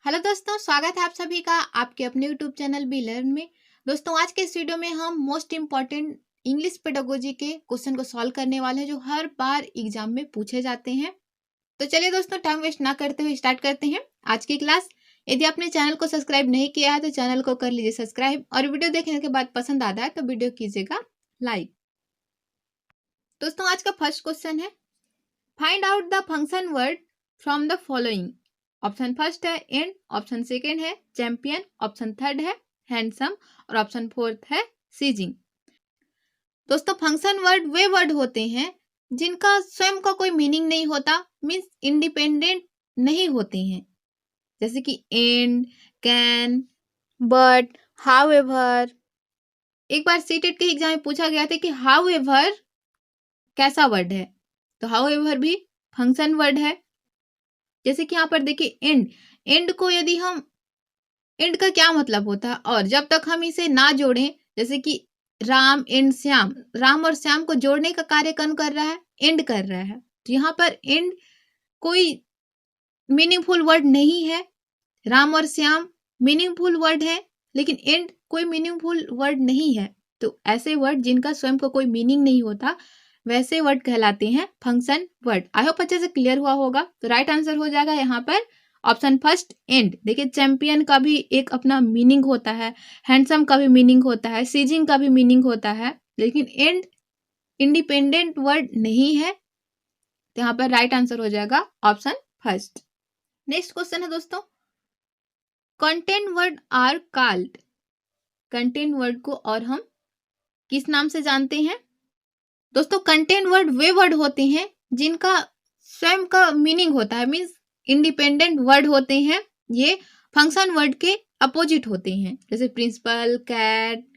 Hello दोस्तों, स्वागत है आप सभी का आपके अपने यूट्यूब चैनल बी लर्न में। दोस्तों, आज के इस वीडियो में हम मोस्ट इम्पॉर्टेंट इंग्लिश पेडागोजी के क्वेश्चन को सॉल्व करने वाले हैं जो हर बार एग्जाम में पूछे जाते हैं। तो चलिए दोस्तों, टाइम वेस्ट ना करते हुए स्टार्ट करते हैं आज की क्लास। यदि आपने चैनल को सब्सक्राइब नहीं किया है तो चैनल को कर लीजिए सब्सक्राइब, और वीडियो देखने के बाद पसंद आता है तो वीडियो कीजिएगा लाइक। दोस्तों, आज का फर्स्ट क्वेश्चन है, find out the function word from the following. Option first है एंड, ऑप्शन सेकेंड है चैंपियन, ऑप्शन थर्ड है हैंडसम और ऑप्शन फोर्थ है सीजिंग। दोस्तों, फंक्शन वर्ड वे वर्ड होते हैं जिनका स्वयं का कोई मीनिंग नहीं होता, मीन्स इंडिपेंडेंट नहीं होते हैं, जैसे कि एंड, कैन, बट, हाउएवर। एक बार सीटेट के एग्जाम में पूछा गया था कि हाउएवर कैसा वर्ड है, तो हाउएवर भी फंक्शन वर्ड है। जैसे कि यहाँ पर देखिए एंड, एंड को यदि हम, एंड का क्या मतलब होता है, और जब तक हम इसे ना जोड़ें, जैसे कि राम एंड श्याम, राम और श्याम को जोड़ने का कार्य कौन कर रहा है, एंड कर रहा है। तो यहाँ पर एंड कोई मीनिंगफुल वर्ड नहीं है। राम और श्याम मीनिंगफुल वर्ड है, लेकिन एंड कोई मीनिंगफुल वर्ड नहीं है। तो ऐसे वर्ड जिनका स्वयं को कोई मीनिंग नहीं होता, वैसे वर्ड कहलाते हैं फंक्शन वर्ड। आई होप अच्छे से क्लियर हुआ होगा। तो राइट आंसर हो जाएगा यहाँ पर ऑप्शन फर्स्ट एंड। देखिए, चैंपियन का भी एक अपना मीनिंग होता है, हैंडसम का भी मीनिंग होता है, सीजिंग का भी मीनिंग होता है, लेकिन एंड इंडिपेंडेंट वर्ड नहीं है। तो यहाँ पर राइट आंसर हो जाएगा ऑप्शन फर्स्ट। नेक्स्ट क्वेश्चन है दोस्तों, content word are called. Content word को और हम किस नाम से जानते हैं? दोस्तों, कंटेंट वर्ड वे वर्ड होते हैं जिनका स्वयं का मीनिंग होता है, मीन्स इंडिपेंडेंट वर्ड होते हैं। ये फंक्शन वर्ड के अपोजिट होते हैं, जैसे प्रिंसिपल, कैट।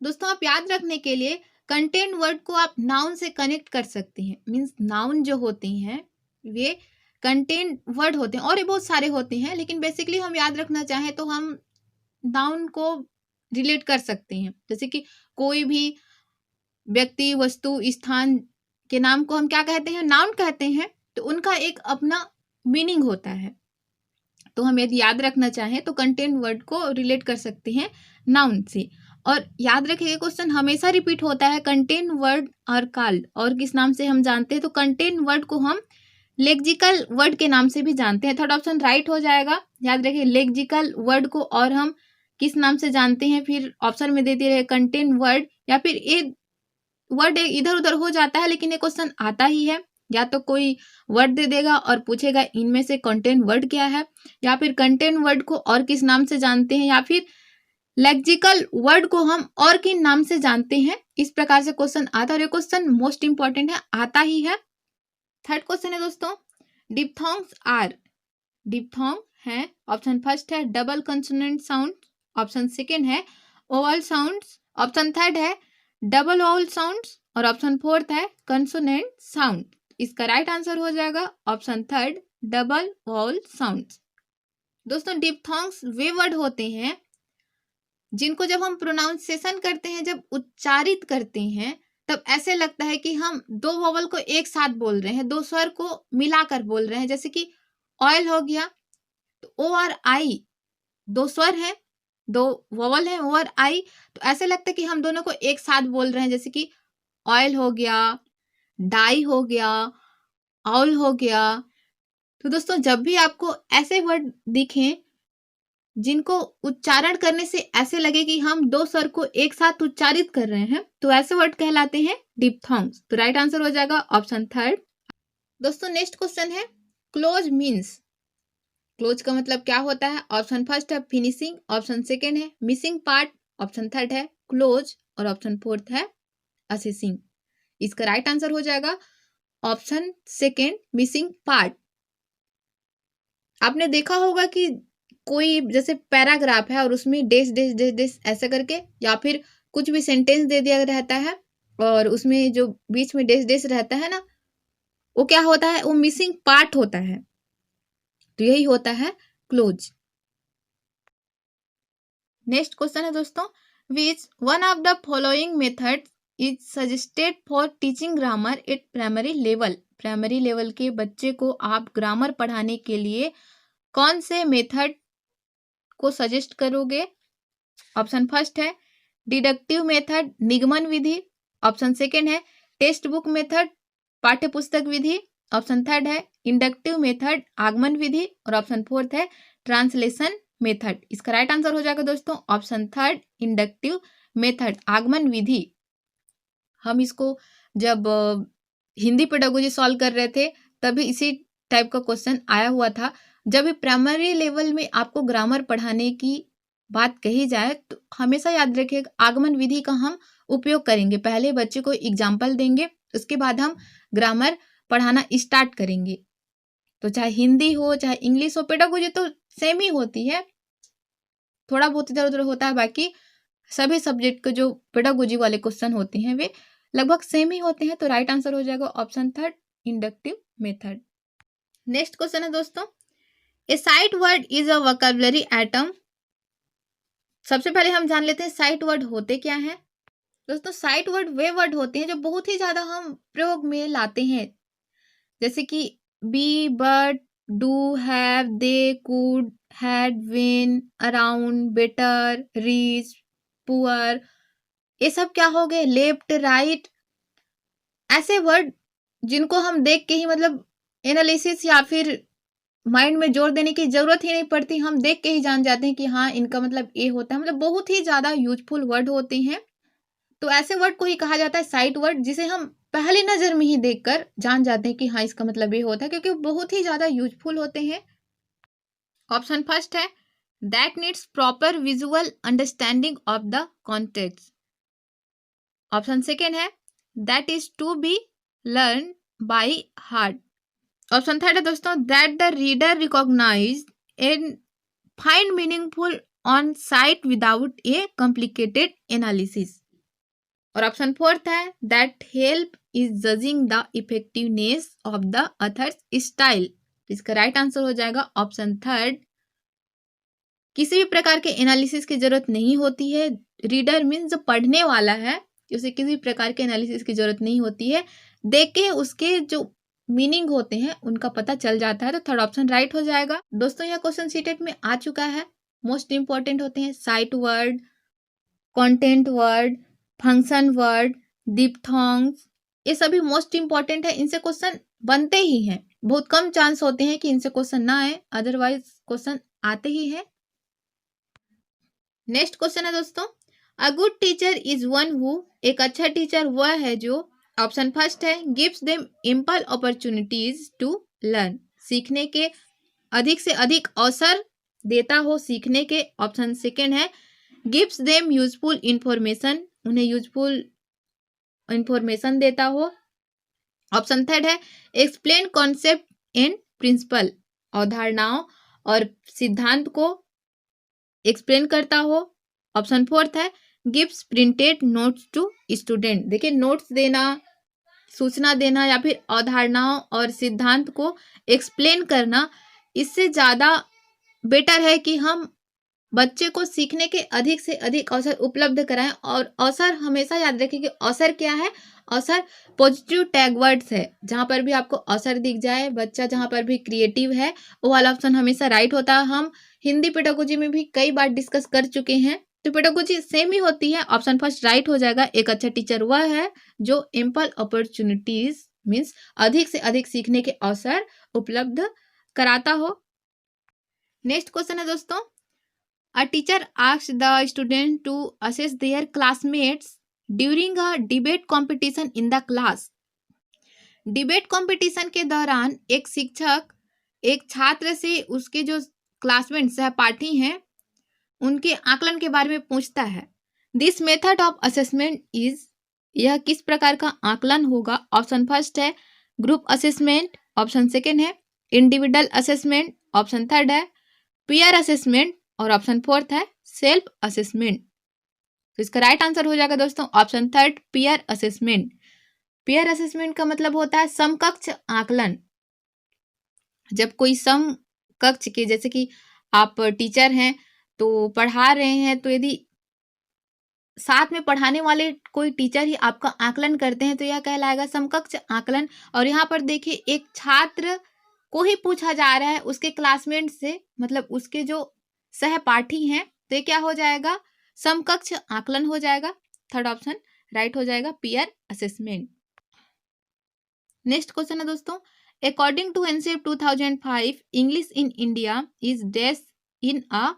दोस्तों, आप याद रखने के लिए कंटेंट वर्ड को आप नाउन से कनेक्ट कर सकते हैं, मीन्स नाउन जो होते हैं वे कंटेंट वर्ड होते हैं, और ये बहुत सारे होते हैं, लेकिन बेसिकली हम याद रखना चाहें तो हम नाउन को रिलेट कर सकते हैं। जैसे कि कोई भी व्यक्ति, वस्तु, स्थान के नाम को हम क्या कहते हैं, नाउन कहते हैं। तो उनका एक अपना मीनिंग होता है। तो हम यदि याद रखना चाहें तो कंटेंट वर्ड को रिलेट कर सकते हैं नाउन से। और याद रखिए, क्वेश्चन हमेशा रिपीट होता है, कंटेंट वर्ड आर कॉल्ड और किस नाम से हम जानते हैं? तो कंटेंट वर्ड को हम लेक्सिकल वर्ड के नाम से भी जानते हैं। थर्ड ऑप्शन राइट हो जाएगा। याद रखिए, लेक्सिकल वर्ड को और हम किस नाम से जानते हैं, फिर ऑप्शन में देते रहे कंटेंट वर्ड, या फिर ये वर्ड इधर उधर हो जाता है, लेकिन ये क्वेश्चन आता ही है। या तो कोई वर्ड दे देगा और पूछेगा इनमें से कंटेंट वर्ड क्या है, या फिर कंटेंट वर्ड को और किस नाम से जानते हैं, या फिर लेक्सिकल वर्ड को हम और किन नाम से जानते हैं। इस प्रकार से क्वेश्चन आता है, और ये क्वेश्चन मोस्ट इंपॉर्टेंट है, आता ही है। थर्ड क्वेश्चन है दोस्तों, डिप्थोंग्स आर। डिप्थोंग है, ऑप्शन फर्स्ट है double consonant sound, option second है ओवल साउंड्स, ऑप्शन थर्ड है डबल वाउल साउंड्स, और ऑप्शन फोर्थ है कंसोनेंट साउंड। इसका राइट आंसर हो जाएगा option third, double vowel sounds. दोस्तों, डिप्थोंग्स वे वर्ड होते हैं जिनको जब हम प्रोनाउंसिएशन करते हैं, जब उच्चारित करते हैं, तब ऐसे लगता है कि हम दो वोवल को एक साथ बोल रहे हैं, दो स्वर को मिलाकर बोल रहे हैं। जैसे कि ऑयल हो गया, तो ओ और आई दो स्वर है, दो वोवल है, ओ और आई, तो ऐसे लगता है कि हम दोनों को एक साथ बोल रहे हैं। जैसे कि ऑयल हो गया, डाई हो गया, आउल हो गया। तो दोस्तों, जब भी आपको ऐसे वर्ड दिखें जिनको उच्चारण करने से ऐसे लगे कि हम दो स्वर को एक साथ उच्चारित कर रहे हैं, तो ऐसे वर्ड कहलाते हैं डिप्थोंग्स। तो राइट आंसर हो जाएगा ऑप्शन थर्ड। दोस्तों, नेक्स्ट क्वेश्चन है, क्लोज मीन्स। क्लोज का मतलब क्या होता है? ऑप्शन फर्स्ट है फिनिशिंग, ऑप्शन सेकेंड है मिसिंग पार्ट, ऑप्शन थर्ड है क्लोज, और ऑप्शन फोर्थ है असेसिंग। इसका राइट आंसर हो जाएगा ऑप्शन सेकेंड, मिसिंग पार्ट। आपने देखा होगा कि कोई जैसे पैराग्राफ है और उसमें डेश डेश डेश डेश ऐसे करके, या फिर कुछ भी सेंटेंस दे दिया रहता है और उसमें जो बीच में डेश डेश रहता है ना, वो क्या होता है? वो मिसिंग पार्ट होता है। तो यही होता है क्लोज। नेक्स्ट क्वेश्चन है दोस्तों, which one of the following method is suggested for teaching grammar eight primary level. Primary level के बच्चे को आप ग्रामर पढ़ाने के लिए कौन से मेथड को सजेस्ट करोगे? ऑप्शन फर्स्ट है डिडक्टिव मेथड निगमन विधि, ऑप्शन सेकेंड है टेक्स्ट बुक मेथड पाठ्य पुस्तक विधि, ऑप्शन थर्ड है इंडक्टिव मेथड आगमन विधि और ऑप्शन फोर्थ है ट्रांसलेशन मेथड। इसका राइट आंसर हो जाएगा दोस्तों ऑप्शन थर्ड इंडक्टिव मेथड आगमन विधि। हम इसको जब हिंदी पेडागोजी सॉल्व कर रहे थे तभी इसी टाइप का क्वेश्चन आया हुआ था। जब भी प्राइमरी लेवल में आपको ग्रामर पढ़ाने की बात कही जाए तो हमेशा याद रखिएगा आगमन विधि का हम उपयोग करेंगे। पहले बच्चे को एग्जाम्पल देंगे, उसके बाद हम ग्रामर पढ़ाना स्टार्ट करेंगे। तो चाहे हिंदी हो चाहे इंग्लिश हो, पेडागोजी तो सेम ही होती है, थोड़ा बहुत इधर उधर होता है, बाकी सभी सब्जेक्ट के जो पेडागोजी वाले क्वेश्चन होते हैं वे लगभग सेम ही होते हैं। तो राइट आंसर हो जाएगा option third inductive method. Next question है दोस्तों, a sight word is a vocabulary item. सबसे पहले हम जान लेते हैं साइट वर्ड होते क्या हैं। दोस्तों साइट वर्ड वे वर्ड होते हैं जो बहुत ही ज्यादा हम प्रयोग में लाते हैं, जैसे कि be, but, do, have, they, could, had, win, around, better, reach, poor. ये सब क्या हो गए? लेफ्ट, राइट, ऐसे वर्ड जिनको हम देख के ही मतलब एनालिसिस या फिर माइंड में जोर देने की जरूरत ही नहीं पड़ती, हम देख के ही जान जाते हैं कि हाँ इनका मतलब ये होता है। मतलब बहुत ही ज्यादा यूजफुल वर्ड होते हैं। तो ऐसे वर्ड को ही कहा जाता है साइट वर्ड, जिसे हम पहली नजर में ही देखकर जान जाते हैं कि हाँ इसका मतलब ये होता है, क्योंकि बहुत ही ज्यादा यूजफुल होते हैं। ऑप्शन फर्स्ट है that needs proper visual understanding of the context. Option second है that is to be learn by heart. Option third है दोस्तों that the reader recognise and find meaningful on sight without a complicated analysis. और option fourth है that help is judging the effectiveness of the author's style. इसका right answer हो जाएगा option third. किसी भी प्रकार के एनालिसिस की जरूरत नहीं होती है। रीडर मीन्स जो पढ़ने वाला है उसे किसी प्रकार के एनालिसिस की जरूरत नहीं होती है, देख के उसके जो मीनिंग होते हैं उनका पता चल जाता है। तो थर्ड ऑप्शन राइट हो जाएगा। दोस्तों यह क्वेश्चन सीटेट में आ चुका है। मोस्ट इंपॉर्टेंट होते हैं site word, content word, function word, diphthongs, ये सभी मोस्ट इंपॉर्टेंट है। इनसे क्वेश्चन बनते ही हैं, बहुत कम चांस होते हैं कि इनसे क्वेश्चन ना आए, अदरवाइज क्वेश्चन आते ही हैं। नेक्स्ट क्वेश्चन है दोस्तों, a good teacher is one who, एक अच्छा टीचर वह है जो, ऑप्शन फर्स्ट है gives them ample opportunities to learn, सीखने के अधिक से अधिक अवसर देता हो सीखने के। ऑप्शन सेकेंड है गिव्स देम यूजफुल इंफॉर्मेशन, उन्हें यूजफुल इंफॉर्मेशन देता हो। ऑप्शन थर्ड है एक्सप्लेन कॉन्सेप्ट एंड प्रिंसिपल, अवधारणाओं और सिद्धांत को एक्सप्लेन करता हो। ऑप्शन फोर्थ है gives printed notes to student. देखिए नोट्स देना, सूचना देना या फिर अवधारणाओं और सिद्धांत को एक्सप्लेन करना, इससे ज़्यादा बेटर है कि हम बच्चे को सीखने के अधिक से अधिक अवसर उपलब्ध कराएं। और अवसर हमेशा याद रखें कि अवसर क्या है, अवसर पॉजिटिव टैग वर्ड्स है। जहाँ पर भी आपको अवसर दिख जाए, बच्चा जहाँ पर भी क्रिएटिव है, वो वाला ऑप्शन हमेशा राइट होता है। हम हिंदी पेडागोजी में भी कई बार डिस्कस कर चुके हैं, तो पेडागोजी सेम ही होती है। ऑप्शन फर्स्ट राइट हो जाएगा। एक अच्छा टीचर वह है जो एम्पल अपॉर्चुनिटीज मीन्स अधिक से अधिक सीखने के अवसर उपलब्ध कराता हो। नेक्स्ट क्वेश्चन है दोस्तों, a teacher asks the student to assess their classmates during a debate competition in the class. Debate competition के दौरान एक शिक्षक एक छात्र से उसके जो क्लासमेट सहपाठी हैं उनके आकलन के बारे में पूछता है। This method of assessment is, यह किस प्रकार का आकलन होगा। ऑप्शन फर्स्ट है ग्रुप असेसमेंट, ऑप्शन सेकेंड है इंडिविजुअल असेसमेंट, ऑप्शन थर्ड है पीयर असेसमेंट और ऑप्शन फोर्थ है सेल्फ असेसमेंट। तो इसका राइट आंसर हो जाएगा दोस्तों option third peer assessment. Peer assessment का मतलब होता है समकक्ष आकलन। जब कोई समकक्ष के, जैसे कि आप टीचर हैं तो पढ़ा रहे हैं, तो यदि साथ में पढ़ाने वाले कोई टीचर ही आपका आकलन करते हैं तो यह कहलाएगा समकक्ष आकलन। और यहाँ पर देखिए एक छात्र को ही पूछा जा रहा है उसके क्लासमेट से, मतलब उसके जो सहपाठी हैं, तो ये क्या हो जाएगा, समकक्ष आकलन हो जाएगा। थर्ड ऑप्शन राइट हो जाएगा, पीयर असेसमेंट। नेक्स्ट क्वेश्चन है दोस्तों, according to NCF 2005 English in India is dash in a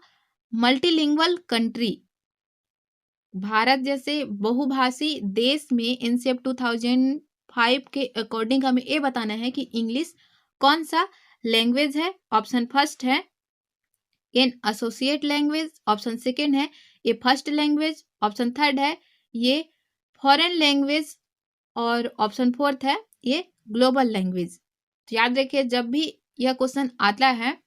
multilingual country. Bharat जैसे बहुभाषी देश में एनसीएफ 2005 के अकॉर्डिंग हमें ये बताना है कि इंग्लिश कौन सा लैंग्वेज है। ऑप्शन फर्स्ट है an associate language, option second है ये फर्स्ट लैंग्वेज, ऑप्शन थर्ड है ये फॉरेन लैंग्वेज, और ऑप्शन फोर्थ है ये ग्लोबल लैंग्वेज। तो याद रखिए, जब भी यह क्वेश्चन आता है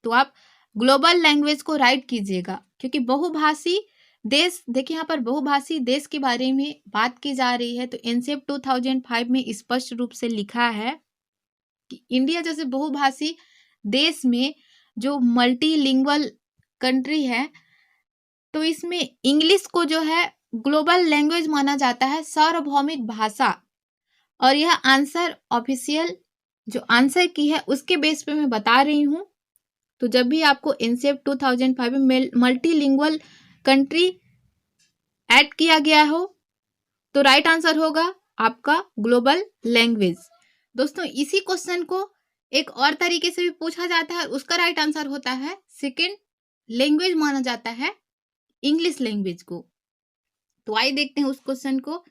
तो आप ग्लोबल लैंग्वेज को राइट कीजिएगा, क्योंकि बहुभाषी देश, देखिए यहाँ पर बहुभाषी देश के बारे में बात की जा रही है। तो एनसीएफ 2005 में स्पष्ट रूप से लिखा है कि इंडिया जैसे बहुभाषी देश में जो मल्टीलिंगुअल कंट्री है, तो इसमें इंग्लिश को जो है ग्लोबल लैंग्वेज माना जाता है, सार्वभौमिक भाषा। और यह आंसर ऑफिशियल जो आंसर की है उसके बेस पे मैं बता रही हूं। तो जब भी आपको एनसीएफ 2005 में मल्टीलिंगुअल कंट्री ऐड किया गया हो तो राइट आंसर होगा आपका ग्लोबल लैंग्वेज। दोस्तों इसी क्वेश्चन को एक और तरीके से भी पूछा जाता है, उसका राइट आंसर होता है सेकेंड लैंग्वेज माना जाता है इंग्लिश लैंग्वेज को। तो आइए देखते हैं उस क्वेश्चन को।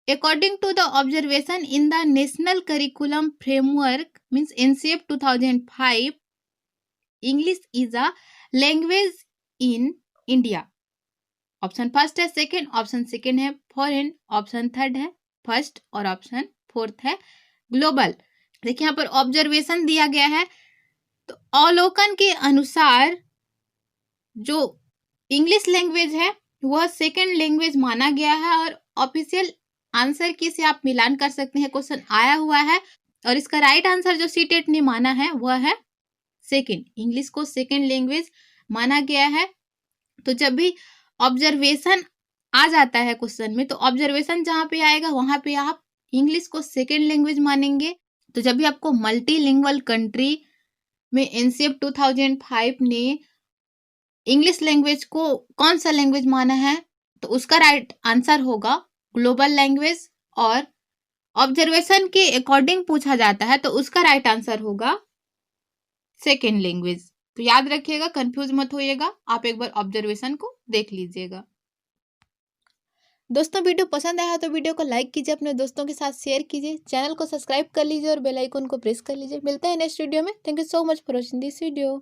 According to the observation in the national curriculum framework means NCF 2005 English is a language in India. Option first है सेकेंड, ऑप्शन सेकेंड है फॉरेन, ऑप्शन थर्ड है फर्स्ट और ऑप्शन फोर्थ है ग्लोबल। देखिए यहाँ पर ऑब्जर्वेशन दिया गया है, तो अवलोकन के अनुसार जो इंग्लिश लैंग्वेज है वह सेकेंड लैंग्वेज माना गया है। और ऑफिशियल आंसर की से आप मिलान कर सकते हैं, क्वेश्चन आया हुआ है और इसका राइट आंसर जो सीटेट ने माना है वह है सेकेंड, इंग्लिश को सेकेंड लैंग्वेज माना गया है। तो जब भी ऑब्जर्वेशन आ जाता है क्वेश्चन में, तो ऑब्जर्वेशन जहां पे आएगा वहां पे आप इंग्लिश को सेकेंड लैंग्वेज मानेंगे। तो जब भी आपको मल्टीलिंगुअल कंट्री में एनसीएफ 2005 ने इंग्लिश लैंग्वेज को कौन सा लैंग्वेज माना है, तो उसका राइट आंसर होगा ग्लोबल लैंग्वेज। और ऑब्जर्वेशन के अकॉर्डिंग पूछा जाता है तो उसका राइट आंसर होगा सेकेंड लैंग्वेज। तो याद रखिएगा, कंफ्यूज मत होइएगा, आप एक बार ऑब्जर्वेशन को देख लीजिएगा। दोस्तों वीडियो पसंद आया तो वीडियो को लाइक कीजिए, अपने दोस्तों के साथ शेयर कीजिए, चैनल को सब्सक्राइब कर लीजिए और बेल आइकन को प्रेस कर लीजिए। मिलते हैं नेक्स्ट वीडियो में। Thank you so much for watching this video.